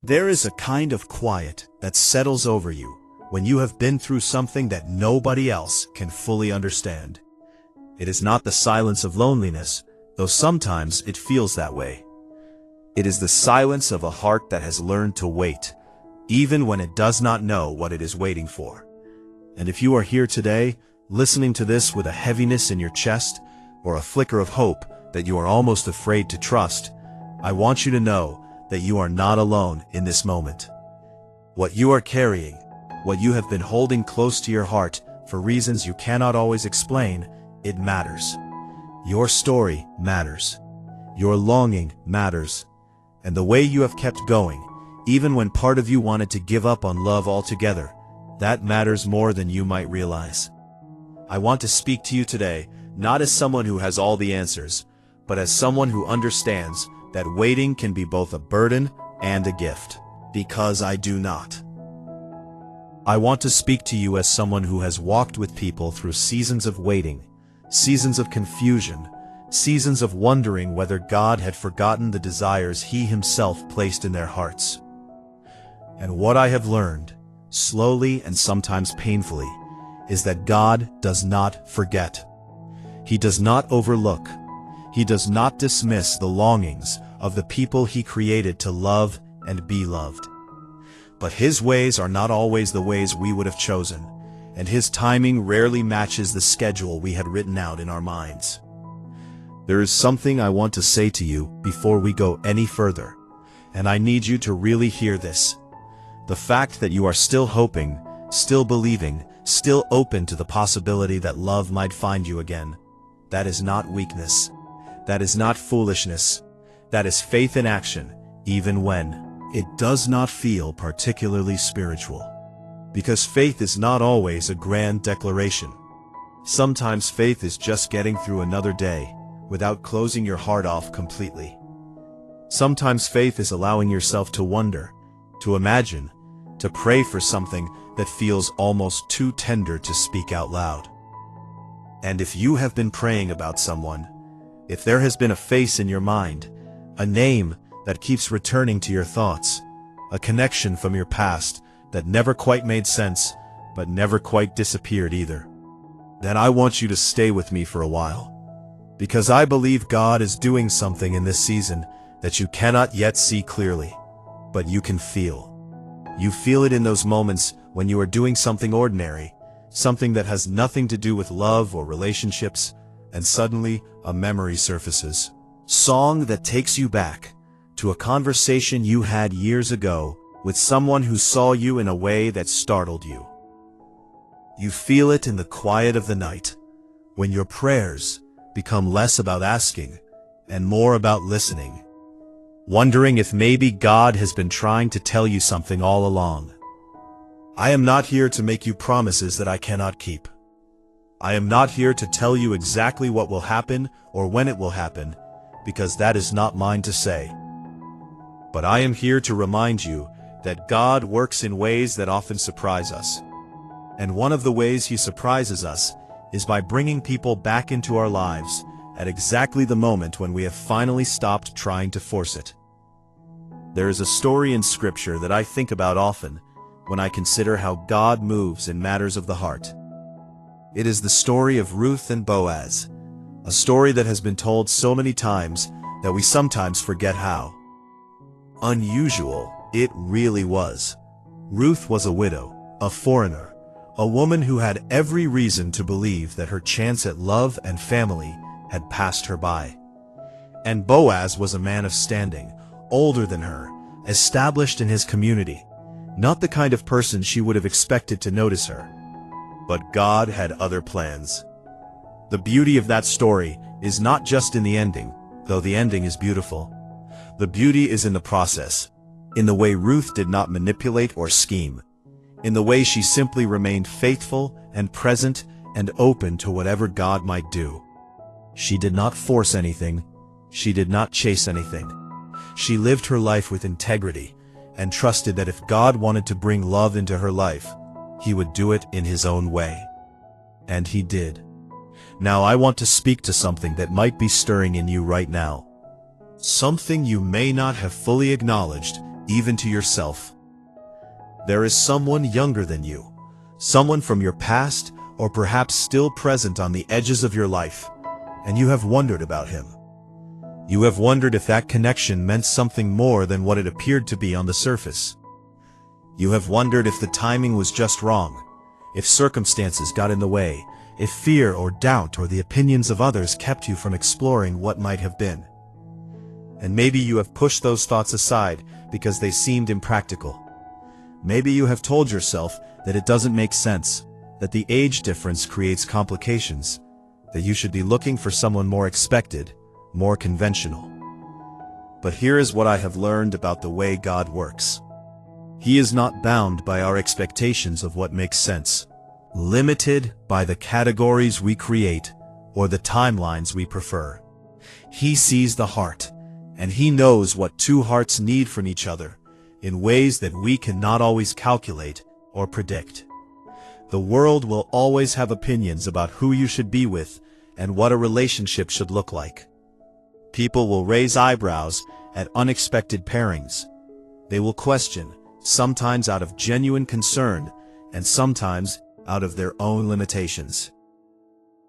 There is a kind of quiet that settles over you when you have been through something that nobody else can fully understand. It is not the silence of loneliness, though sometimes it feels that way. It is the silence of a heart that has learned to wait, even when it does not know what it is waiting for. And if you are here today, listening to this with a heaviness in your chest, or a flicker of hope that you are almost afraid to trust, I want you to know that you are not alone in this moment. What you are carrying, what you have been holding close to your heart for reasons you cannot always explain, it matters. Your story matters. Your longing matters. And the way you have kept going, even when part of you wanted to give up on love altogether, that matters more than you might realize. I want to speak to you today, not as someone who has all the answers, but as someone who understands that waiting can be both a burden and a gift, because I do not. I want to speak to you as someone who has walked with people through seasons of waiting, seasons of confusion, seasons of wondering whether God had forgotten the desires He Himself placed in their hearts. And what I have learned, slowly and sometimes painfully, is that God does not forget. He does not overlook. He does not dismiss the longings of the people He created to love and be loved. But His ways are not always the ways we would have chosen, and His timing rarely matches the schedule we had written out in our minds. There is something I want to say to you before we go any further, and I need you to really hear this. The fact that you are still hoping, still believing, still open to the possibility that love might find you again, that is not weakness. That is not foolishness. That is faith in action, even when it does not feel particularly spiritual. Because faith is not always a grand declaration. Sometimes faith is just getting through another day without closing your heart off completely. Sometimes faith is allowing yourself to wonder, to imagine, to pray for something that feels almost too tender to speak out loud. And if you have been praying about someone, if there has been a face in your mind, a name that keeps returning to your thoughts, a connection from your past that never quite made sense, but never quite disappeared either, then I want you to stay with me for a while. Because I believe God is doing something in this season that you cannot yet see clearly, but you can feel. You feel it in those moments when you are doing something ordinary, something that has nothing to do with love or relationships, and suddenly a memory surfaces. Song that takes you back to a conversation you had years ago with someone who saw you in a way that startled you. You feel it in the quiet of the night, when your prayers become less about asking and more about listening, wondering if maybe God has been trying to tell you something all along. I am not here to make you promises that I cannot keep. I am not here to tell you exactly what will happen or when it will happen, because that is not mine to say. But I am here to remind you that God works in ways that often surprise us. And one of the ways He surprises us is by bringing people back into our lives at exactly the moment when we have finally stopped trying to force it. There is a story in Scripture that I think about often when I consider how God moves in matters of the heart. It is the story of Ruth and Boaz, a story that has been told so many times that we sometimes forget how unusual it really was. Ruth was a widow, a foreigner, a woman who had every reason to believe that her chance at love and family had passed her by. And Boaz was a man of standing, older than her, established in his community, not the kind of person she would have expected to notice her. But God had other plans. The beauty of that story is not just in the ending, though the ending is beautiful. The beauty is in the process, in the way Ruth did not manipulate or scheme, in the way she simply remained faithful and present and open to whatever God might do. She did not force anything. She did not chase anything. She lived her life with integrity and trusted that if God wanted to bring love into her life, He would do it in His own way. And He did. Now I want to speak to something that might be stirring in you right now. Something you may not have fully acknowledged even to yourself. There is someone younger than you, someone from your past or perhaps still present on the edges of your life, and you have wondered about him. You have wondered if that connection meant something more than what it appeared to be on the surface. You have wondered if the timing was just wrong, if circumstances got in the way, if fear or doubt or the opinions of others kept you from exploring what might have been. And maybe you have pushed those thoughts aside because they seemed impractical. Maybe you have told yourself that it doesn't make sense, that the age difference creates complications, that you should be looking for someone more expected, more conventional. But here is what I have learned about the way God works. He is not bound by our expectations of what makes sense, limited by the categories we create or the timelines we prefer. He sees the heart, and he knows what two hearts need from each other in ways that we cannot always calculate or predict. The world will always have opinions about who you should be with and what a relationship should look like. People will raise eyebrows at unexpected pairings. They will question, sometimes out of genuine concern, and sometimes out of their own limitations.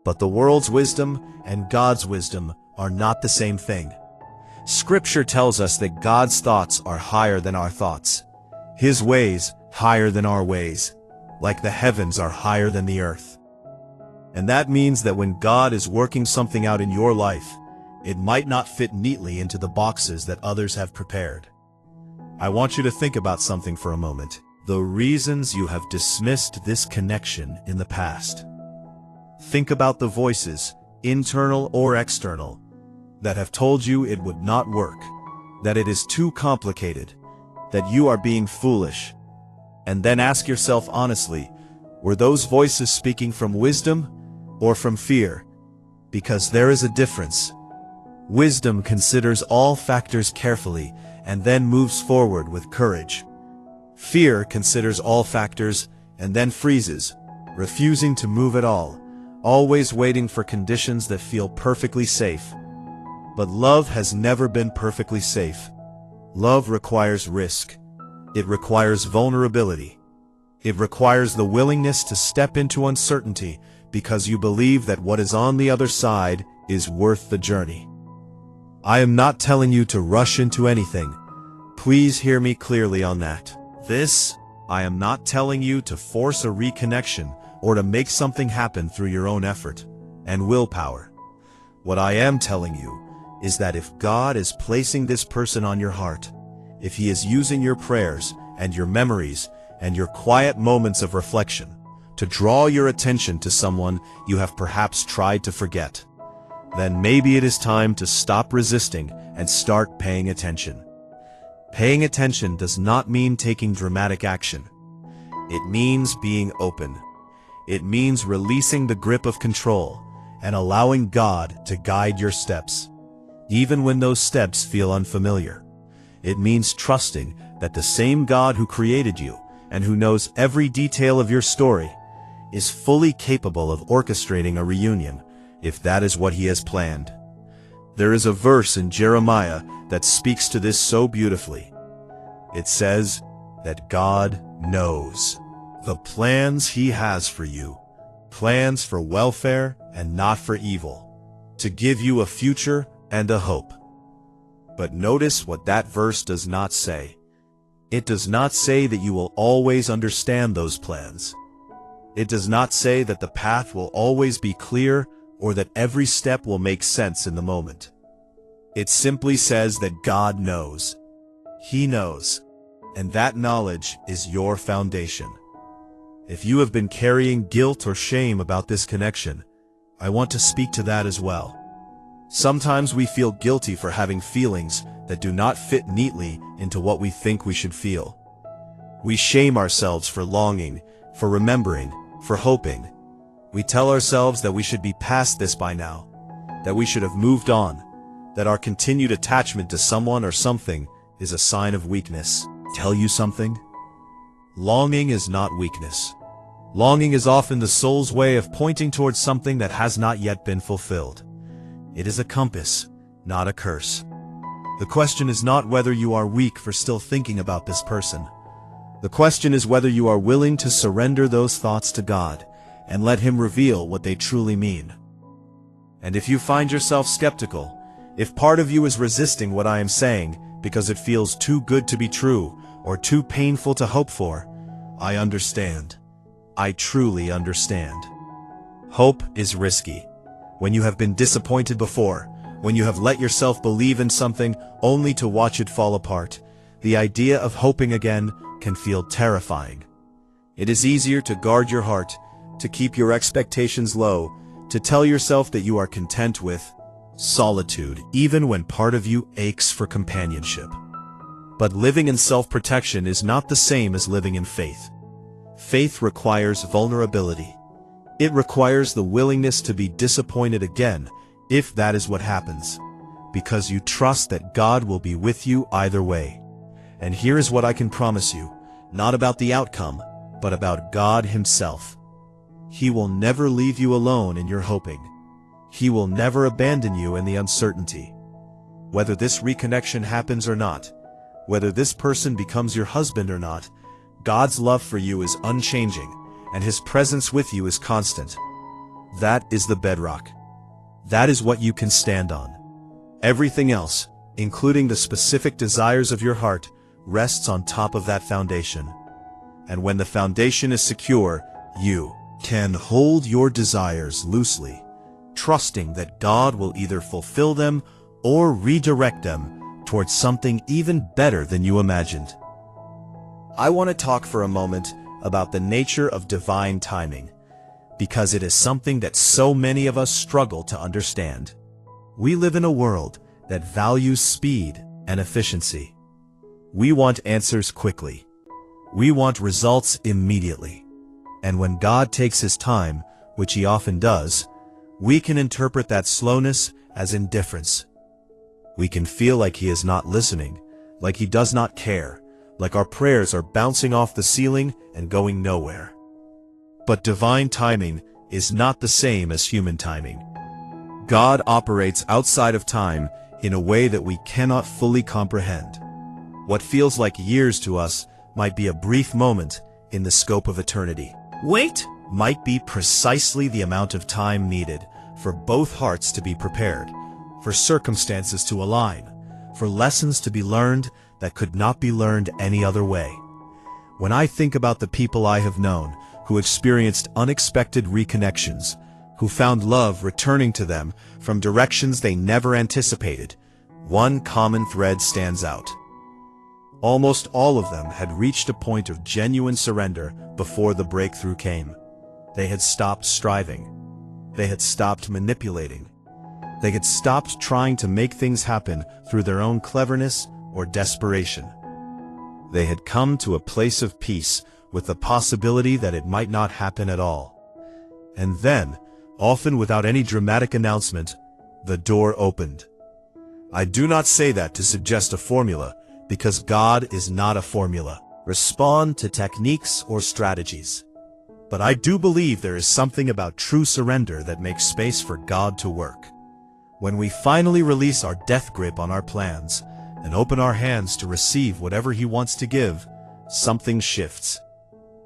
But the world's wisdom and God's wisdom are not the same thing. Scripture tells us that God's thoughts are higher than our thoughts, His ways higher than our ways, like the heavens are higher than the earth. And that means that when God is working something out in your life, it might not fit neatly into the boxes that others have prepared. I want you to think about something for a moment. The reasons you have dismissed this connection in the past. Think about the voices, internal or external, that have told you it would not work, that it is too complicated, that you are being foolish. And then ask yourself honestly, were those voices speaking from wisdom or from fear? Because there is a difference. Wisdom considers all factors carefully and then moves forward with courage. Fear considers all factors and then freezes, refusing to move at all, always waiting for conditions that feel perfectly safe. But love has never been perfectly safe. Love requires risk. It requires vulnerability. It requires the willingness to step into uncertainty because you believe that what is on the other side is worth the journey. I am not telling you to rush into anything. Please hear me clearly on that. I am not telling you to force a reconnection or to make something happen through your own effort and willpower. What I am telling you is that if God is placing this person on your heart, if He is using your prayers and your memories and your quiet moments of reflection to draw your attention to someone you have perhaps tried to forget, then maybe it is time to stop resisting and start paying attention. Paying attention does not mean taking dramatic action. It means being open. It means releasing the grip of control and allowing God to guide your steps, even when those steps feel unfamiliar. It means trusting that the same God who created you and who knows every detail of your story is fully capable of orchestrating a reunion if that is what He has planned. There is a verse in Jeremiah that speaks to this so beautifully. It says that God knows the plans He has for you, plans for welfare and not for evil, to give you a future and a hope. But notice what that verse does not say. It does not say that you will always understand those plans. It does not say that the path will always be clear or that every step will make sense in the moment. It simply says that God knows. He knows. And that knowledge is your foundation. If you have been carrying guilt or shame about this connection, I want to speak to that as well. Sometimes we feel guilty for having feelings that do not fit neatly into what we think we should feel. We shame ourselves for longing, for remembering, for hoping. We tell ourselves that we should be past this by now, that we should have moved on, that our continued attachment to someone or something is a sign of weakness. Tell you something? Longing is not weakness. Longing is often the soul's way of pointing towards something that has not yet been fulfilled. It is a compass, not a curse. The question is not whether you are weak for still thinking about this person. The question is whether you are willing to surrender those thoughts to God and let Him reveal what they truly mean. And if you find yourself skeptical, if part of you is resisting what I am saying because it feels too good to be true or too painful to hope for, I understand. I truly understand. Hope is risky. When you have been disappointed before, when you have let yourself believe in something only to watch it fall apart, the idea of hoping again can feel terrifying. It is easier to guard your heart, to keep your expectations low, to tell yourself that you are content with solitude, even when part of you aches for companionship. But living in self-protection is not the same as living in faith. Faith requires vulnerability. It requires the willingness to be disappointed again, if that is what happens, because you trust that God will be with you either way. And here is what I can promise you, not about the outcome, but about God Himself. He will never leave you alone in your hoping. He will never abandon you in the uncertainty. Whether this reconnection happens or not, whether this person becomes your husband or not, God's love for you is unchanging, and His presence with you is constant. That is the bedrock. That is what you can stand on. Everything else, including the specific desires of your heart, rests on top of that foundation. And when the foundation is secure, you can hold your desires loosely, trusting that God will either fulfill them or redirect them towards something even better than you imagined. I want to talk for a moment about the nature of divine timing, because it is something that so many of us struggle to understand. We live in a world that values speed and efficiency. We want answers quickly. We want results immediately. And when God takes His time, which He often does, we can interpret that slowness as indifference. We can feel like He is not listening, like He does not care, like our prayers are bouncing off the ceiling and going nowhere. But divine timing is not the same as human timing. God operates outside of time in a way that we cannot fully comprehend. What feels like years to us might be a brief moment in the scope of eternity. Wait might be precisely the amount of time needed for both hearts to be prepared, for circumstances to align, for lessons to be learned that could not be learned any other way. When I think about the people I have known who experienced unexpected reconnections, who found love returning to them from directions they never anticipated, one common thread stands out. Almost all of them had reached a point of genuine surrender before the breakthrough came. They had stopped striving. They had stopped manipulating. They had stopped trying to make things happen through their own cleverness or desperation. They had come to a place of peace with the possibility that it might not happen at all. And then, often without any dramatic announcement, the door opened. I do not say that to suggest a formula, because God is not a formula. Respond to techniques or strategies. But I do believe there is something about true surrender that makes space for God to work. When we finally release our death grip on our plans and open our hands to receive whatever He wants to give, something shifts.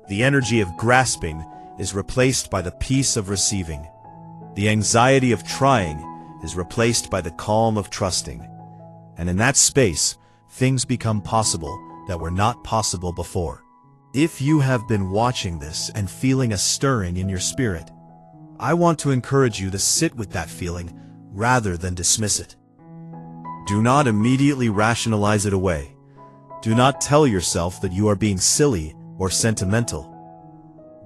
The energy of grasping is replaced by the peace of receiving. The anxiety of trying is replaced by the calm of trusting. And in that space, things become possible that were not possible before. If you have been watching this and feeling a stirring in your spirit, I want to encourage you to sit with that feeling rather than dismiss it. Do not immediately rationalize it away. Do not tell yourself that you are being silly or sentimental.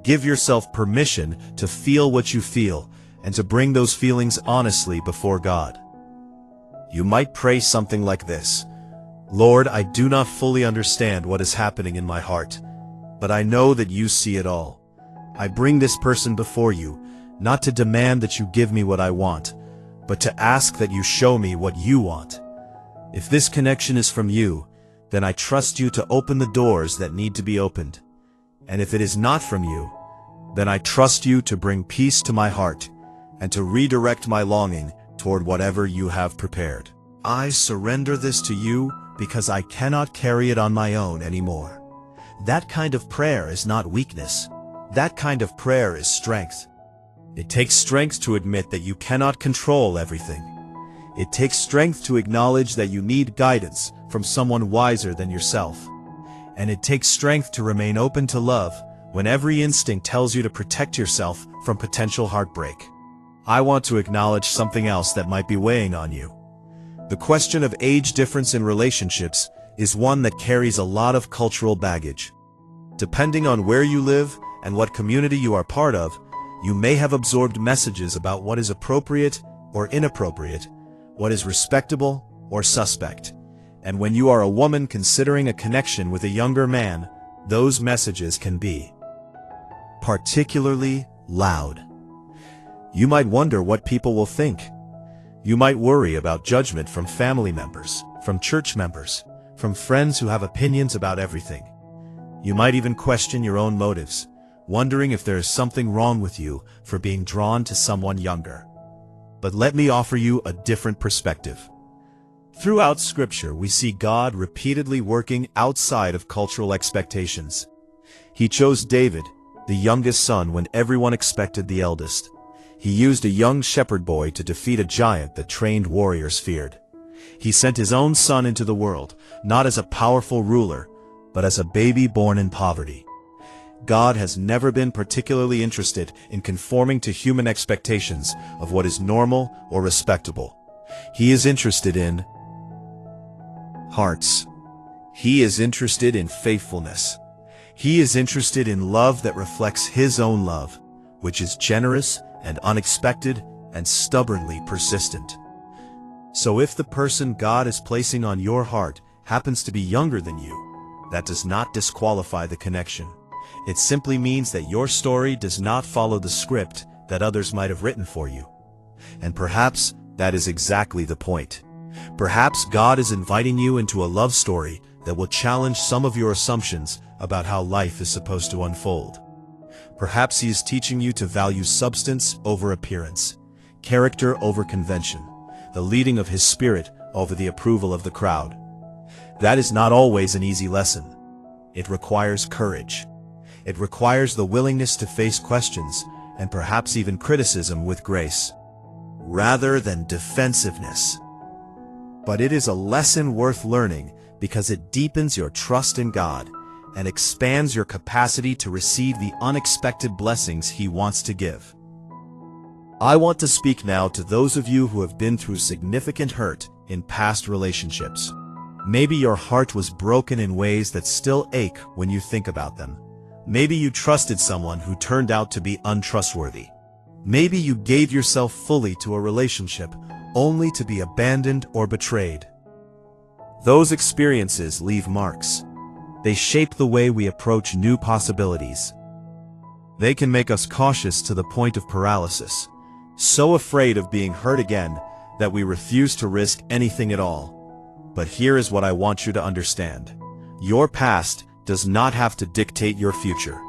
Give yourself permission to feel what you feel and to bring those feelings honestly before God. You might pray something like this: Lord, I do not fully understand what is happening in my heart, but I know that you see it all. I bring this person before you, not to demand that you give me what I want, but to ask that you show me what you want. If this connection is from you, then I trust you to open the doors that need to be opened. And if it is not from you, then I trust you to bring peace to my heart and to redirect my longing toward whatever you have prepared. I surrender this to you because I cannot carry it on my own anymore. That kind of prayer is not weakness. That kind of prayer is strength. It takes strength to admit that you cannot control everything. It takes strength to acknowledge that you need guidance from someone wiser than yourself. And it takes strength to remain open to love when every instinct tells you to protect yourself from potential heartbreak. I want to acknowledge something else that might be weighing on you. The question of age difference in relationships is one that carries a lot of cultural baggage. Depending on where you live and what community you are part of, you may have absorbed messages about what is appropriate or inappropriate, what is respectable or suspect. And when you are a woman considering a connection with a younger man, those messages can be particularly loud. You might wonder what people will think. You might worry about judgment from family members, from church members, from friends who have opinions about everything. You might even question your own motives, wondering if there is something wrong with you for being drawn to someone younger. But let me offer you a different perspective. Throughout Scripture, we see God repeatedly working outside of cultural expectations. He chose David, the youngest son, when everyone expected the eldest. He used a young shepherd boy to defeat a giant that trained warriors feared. He sent his own son into the world, not as a powerful ruler, but as a baby born in poverty. God has never been particularly interested in conforming to human expectations of what is normal or respectable. He is interested in hearts. He is interested in faithfulness. He is interested in love that reflects His own love, which is generous and unexpected and stubbornly persistent. So if the person God is placing on your heart happens to be younger than you, that does not disqualify the connection. It simply means that your story does not follow the script that others might have written for you. And perhaps that is exactly the point. Perhaps God is inviting you into a love story that will challenge some of your assumptions about how life is supposed to unfold. Perhaps He is teaching you to value substance over appearance, character over convention, the leading of His Spirit over the approval of the crowd. That is not always an easy lesson. It requires courage. It requires the willingness to face questions and perhaps even criticism with grace, rather than defensiveness. But it is a lesson worth learning because it deepens your trust in God and expands your capacity to receive the unexpected blessings He wants to give. I want to speak now to those of you who have been through significant hurt in past relationships. Maybe your heart was broken in ways that still ache when you think about them. Maybe you trusted someone who turned out to be untrustworthy. Maybe you gave yourself fully to a relationship only to be abandoned or betrayed. Those experiences leave marks. They shape the way we approach new possibilities. They can make us cautious to the point of paralysis, so afraid of being hurt again that we refuse to risk anything at all. But here is what I want you to understand. Your past does not have to dictate your future.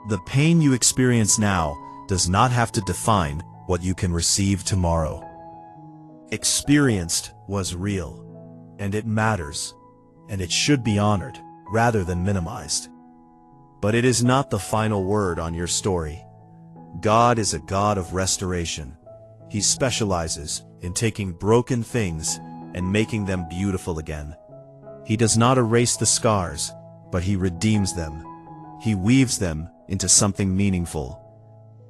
The pain you experience now does not have to define what you can receive tomorrow. Experienced was real, and it matters, and it should be honored rather than minimized. But it is not the final word on your story. God is a God of restoration. He specializes in taking broken things and making them beautiful again. He does not erase the scars, but He redeems them. He weaves them into something meaningful.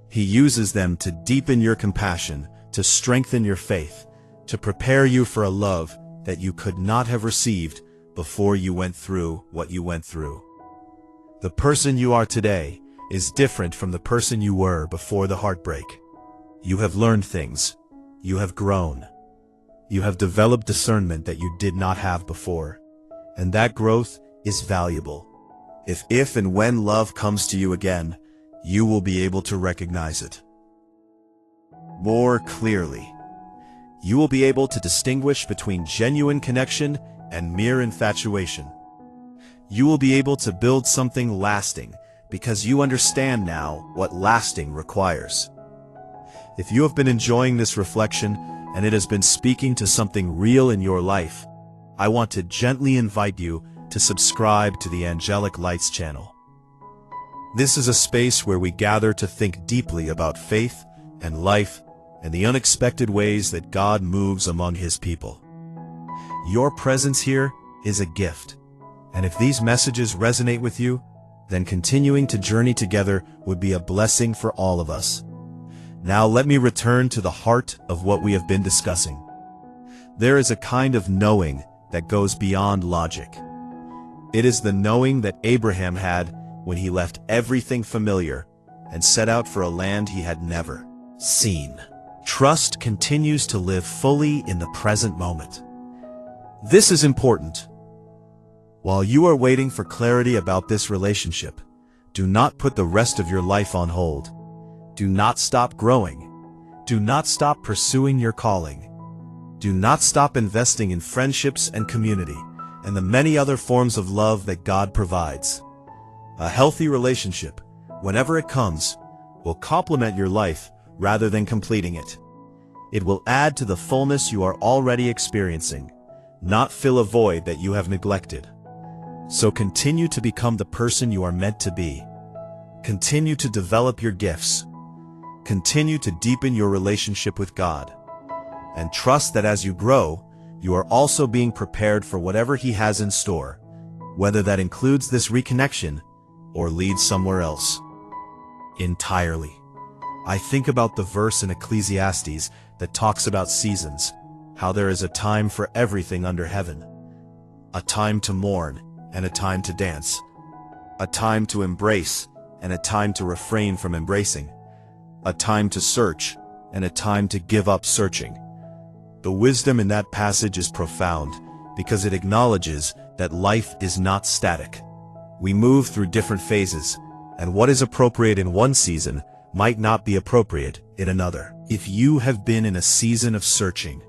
He uses them to deepen your compassion, to strengthen your faith, to prepare you for a love that you could not have received before you went through what you went through. The person you are today is different from the person you were before the heartbreak. You have learned things. You have grown. You have developed discernment that you did not have before. And that growth is valuable. If and when love comes to you again, you will be able to recognize it more clearly. You will be able to distinguish between genuine connection and mere infatuation. You will be able to build something lasting because you understand now what lasting requires. If you have been enjoying this reflection, and it has been speaking to something real in your life, I want to gently invite you to subscribe to the Angelic Lights channel. This is a space where we gather to think deeply about faith and life and the unexpected ways that God moves among His people. Your presence here is a gift, and if these messages resonate with you, then continuing to journey together would be a blessing for all of us. Now let me return to the heart of what we have been discussing. There is a kind of knowing that goes beyond logic. It is the knowing that Abraham had when he left everything familiar and set out for a land he had never seen. Trust continues to live fully in the present moment. This is important. While you are waiting for clarity about this relationship, do not put the rest of your life on hold. Do not stop growing. Do not stop pursuing your calling. Do not stop investing in friendships and community, and the many other forms of love that God provides. A healthy relationship, whenever it comes, will complement your life rather than completing it. It will add to the fullness you are already experiencing, not fill a void that you have neglected. So continue to become the person you are meant to be. Continue to develop your gifts. Continue to deepen your relationship with God. And trust that as you grow, you are also being prepared for whatever He has in store, whether that includes this reconnection or leads somewhere else. Entirely. I think about the verse in Ecclesiastes that talks about seasons, how there is a time for everything under heaven. A time to mourn and a time to dance. A time to embrace and a time to refrain from embracing. A time to search and a time to give up searching. The wisdom in that passage is profound because it acknowledges that life is not static. We move through different phases, and what is appropriate in one season might not be appropriate in another. If you have been in a season of searching,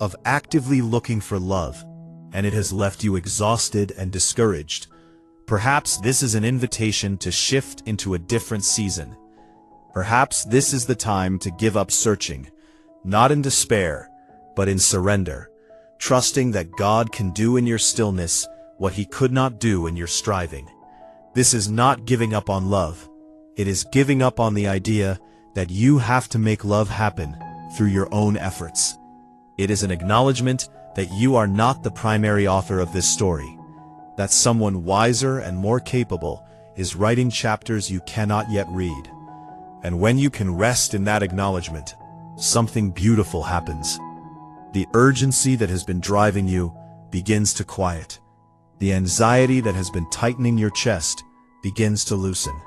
of actively looking for love, and it has left you exhausted and discouraged, perhaps this is an invitation to shift into a different season. Perhaps this is the time to give up searching, not in despair, but in surrender, trusting that God can do in your stillness what He could not do in your striving. This is not giving up on love. It is giving up on the idea that you have to make love happen through your own efforts. It is an acknowledgement that you are not the primary author of this story, that someone wiser and more capable is writing chapters you cannot yet read. And when you can rest in that acknowledgement, something beautiful happens. The urgency that has been driving you begins to quiet. The anxiety that has been tightening your chest begins to loosen.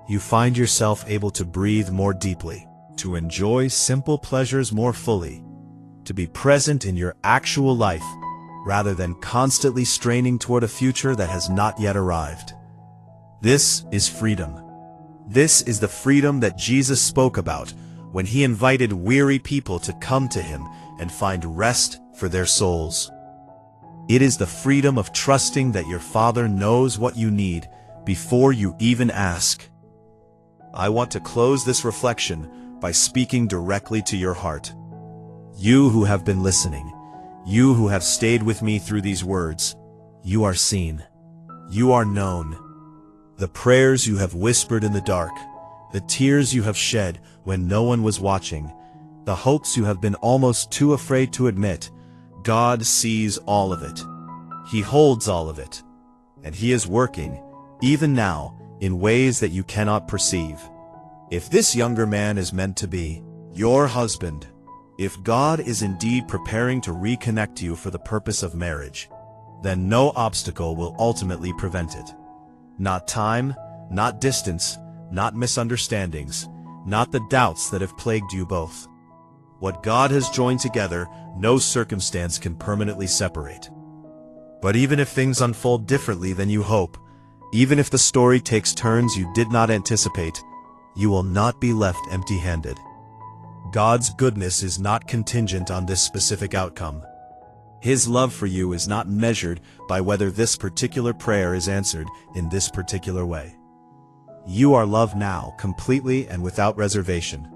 You find yourself able to breathe more deeply, to enjoy simple pleasures more fully, to be present in your actual life rather than constantly straining toward a future that has not yet arrived. This is freedom. This is the freedom that Jesus spoke about when He invited weary people to come to Him and find rest for their souls. It is the freedom of trusting that your Father knows what you need before you even ask. I want to close this reflection by speaking directly to your heart. You who have been listening, you who have stayed with me through these words, you are seen. You are known. The prayers you have whispered in the dark, the tears you have shed when no one was watching, the hopes you have been almost too afraid to admit, God sees all of it. He holds all of it. And He is working, even now, in ways that you cannot perceive. If this younger man is meant to be your husband, if God is indeed preparing to reconnect you for the purpose of marriage, then no obstacle will ultimately prevent it. Not time, not distance, not misunderstandings, not the doubts that have plagued you both. What God has joined together, no circumstance can permanently separate. But even if things unfold differently than you hope, even if the story takes turns you did not anticipate, you will not be left empty-handed. God's goodness is not contingent on this specific outcome. His love for you is not measured by whether this particular prayer is answered in this particular way. You are loved now, completely and without reservation.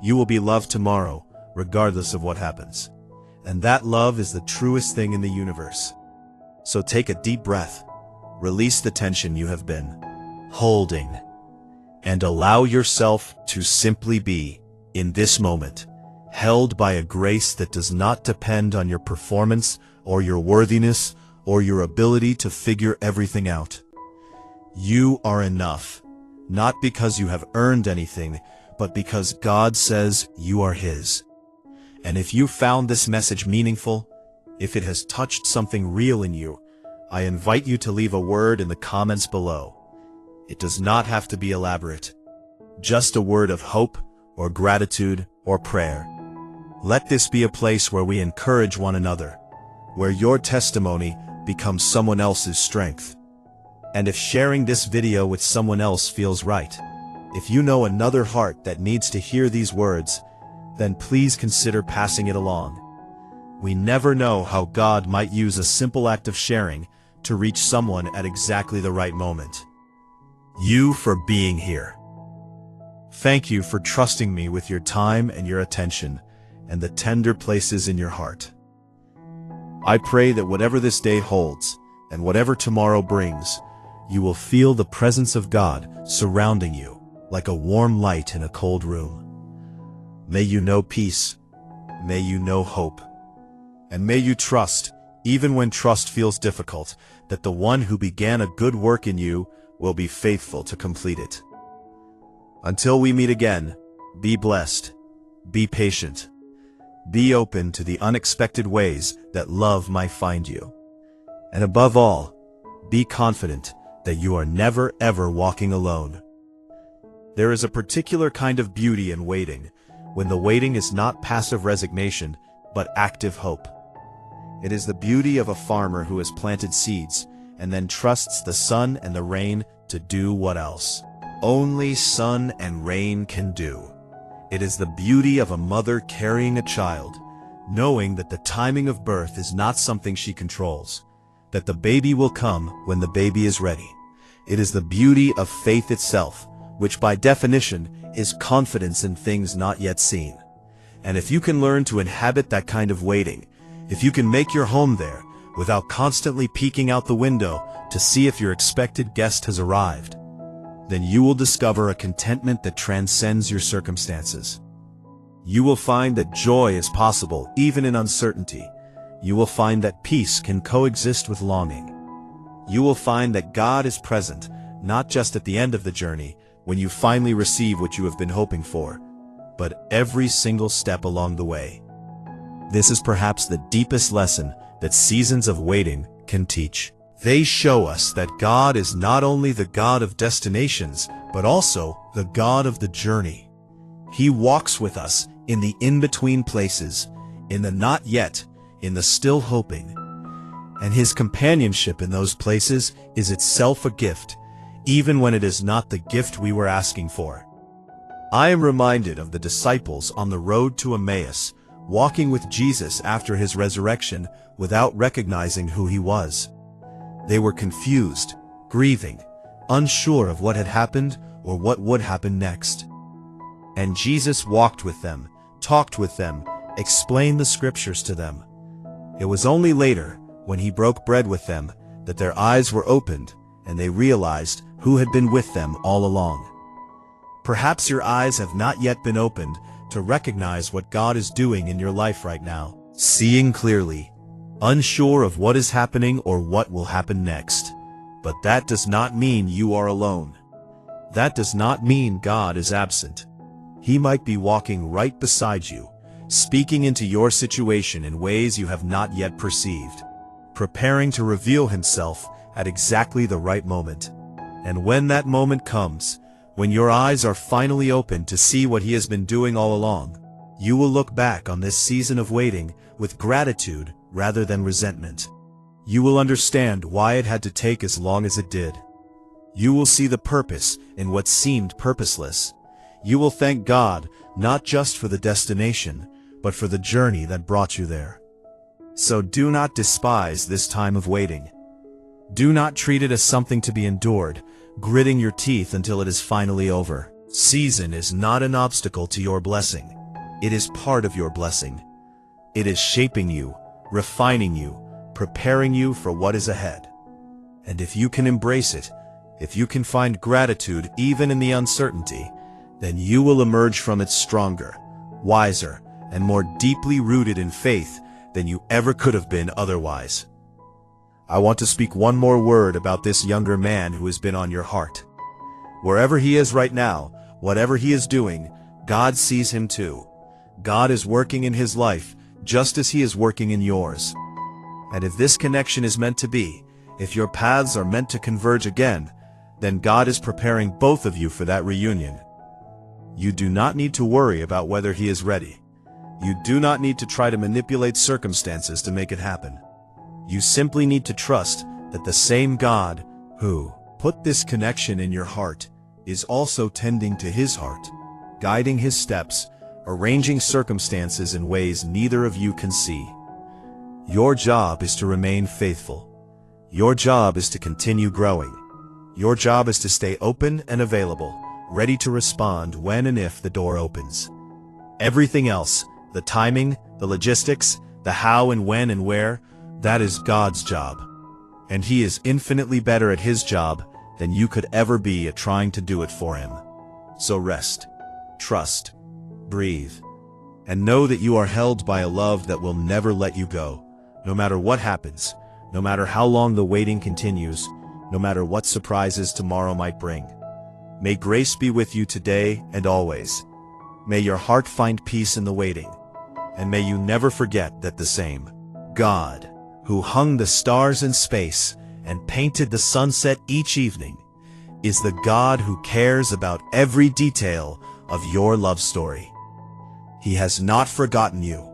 You will be loved tomorrow, regardless of what happens. And that love is the truest thing in the universe. So take a deep breath, release the tension you have been holding, and allow yourself to simply be, in this moment, held by a grace that does not depend on your performance or your worthiness or your ability to figure everything out. You are enough, not because you have earned anything, but because God says you are His. And if you found this message meaningful, if it has touched something real in you, I invite you to leave a word in the comments below. It does not have to be elaborate. Just a word of hope or gratitude or prayer. Let this be a place where we encourage one another, where your testimony becomes someone else's strength. And if sharing this video with someone else feels right, if you know another heart that needs to hear these words, then please consider passing it along. We never know how God might use a simple act of sharing to reach someone at exactly the right moment. You for being here. Thank you for trusting me with your time and your attention and the tender places in your heart. I pray that whatever this day holds and whatever tomorrow brings, you will feel the presence of God surrounding you like a warm light in a cold room. May you know peace, may you know hope, and may you trust, even when trust feels difficult, that the one who began a good work in you will be faithful to complete it. Until we meet again, be blessed, be patient, be open to the unexpected ways that love might find you. And above all, be confident that you are never ever walking alone. There is a particular kind of beauty in waiting, when the waiting is not passive resignation, but active hope. It is the beauty of a farmer who has planted seeds and then trusts the sun and the rain to do what else only sun and rain can do. It is the beauty of a mother carrying a child, knowing that the timing of birth is not something she controls, that the baby will come when the baby is ready. It is the beauty of faith itself, which by definition is confidence in things not yet seen. And if you can learn to inhabit that kind of waiting, if you can make your home there without constantly peeking out the window to see if your expected guest has arrived, then you will discover a contentment that transcends your circumstances. You will find that joy is possible even in uncertainty. You will find that peace can coexist with longing. You will find that God is present, not just at the end of the journey, when you finally receive what you have been hoping for, but every single step along the way. This is perhaps the deepest lesson that seasons of waiting can teach. They show us that God is not only the God of destinations, but also the God of the journey. He walks with us in the in-between places, in the not yet, in the still hoping. And His companionship in those places is itself a gift, even when it is not the gift we were asking for. I am reminded of the disciples on the road to Emmaus, walking with Jesus after His resurrection without recognizing who He was. They were confused, grieving, unsure of what had happened or what would happen next. And Jesus walked with them, talked with them, explained the scriptures to them. It was only later, when He broke bread with them, that their eyes were opened and they realized who had been with them all along. Perhaps your eyes have not yet been opened to recognize what God is doing in your life right now, seeing clearly, unsure of what is happening or what will happen next. But that does not mean you are alone. That does not mean God is absent. He might be walking right beside you, speaking into your situation in ways you have not yet perceived, preparing to reveal Himself at exactly the right moment. And when that moment comes, when your eyes are finally open to see what He has been doing all along, you will look back on this season of waiting with gratitude rather than resentment. You will understand why it had to take as long as it did. You will see the purpose in what seemed purposeless. You will thank God not just for the destination, but for the journey that brought you there. So do not despise this time of waiting. Do not treat it as something to be endured, gritting your teeth until it is finally over. Season is not an obstacle to your blessing. It is part of your blessing. It is shaping you, refining you, preparing you for what is ahead. And if you can embrace it, if you can find gratitude even in the uncertainty, then you will emerge from it stronger, wiser, and more deeply rooted in faith than you ever could have been otherwise. I want to speak one more word about this younger man who has been on your heart. Wherever he is right now, whatever he is doing, God sees him too. God is working in his life just as he is working in yours. And if this connection is meant to be, if your paths are meant to converge again, then God is preparing both of you for that reunion. You do not need to worry about whether he is ready. You do not need to try to manipulate circumstances to make it happen. You simply need to trust that the same God who put this connection in your heart is also tending to his heart, guiding his steps, arranging circumstances in ways neither of you can see. Your job is to remain faithful. Your job is to continue growing. Your job is to stay open and available, ready to respond when and if the door opens. Everything else, the timing, the logistics, the how and when and where, that is God's job. And he is infinitely better at his job than you could ever be at trying to do it for him. So rest, trust, breathe, and know that you are held by a love that will never let you go, no matter what happens, no matter how long the waiting continues, no matter what surprises tomorrow might bring. May grace be with you today and always. May your heart find peace in the waiting, and may you never forget that the same God, who hung the stars in space and painted the sunset each evening, is the God who cares about every detail of your love story. He has not forgotten you.